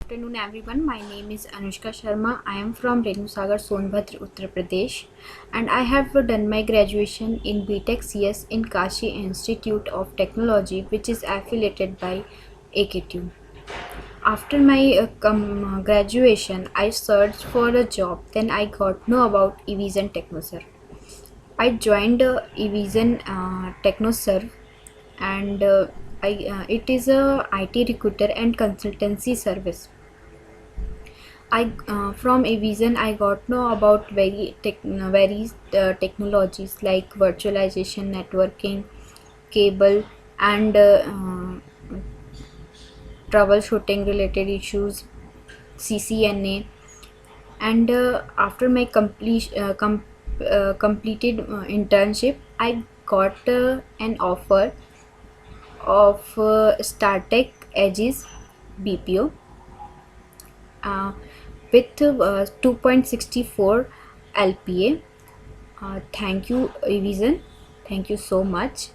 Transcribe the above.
Afternoon everyone, my name is Anushka Sharma. I am from Renusagar, Sonbhadra, Uttar Pradesh, and I have done my graduation in BTech CS in Kashi Institute of Technology, which is affiliated by AKTU. After my graduation, I searched for a job. Then I got to know about Evision Technoserve. I joined Evision Technoserve, and it is a IT recruiter and consultancy service. From Evision I got to know about various technologies like virtualization, networking, cable, and troubleshooting related issues, CCNA. And after my completed internship, I got an offer of STARTEK AEGIS BPO with 2.64 LPA. Thank you, Evision. Thank you so much.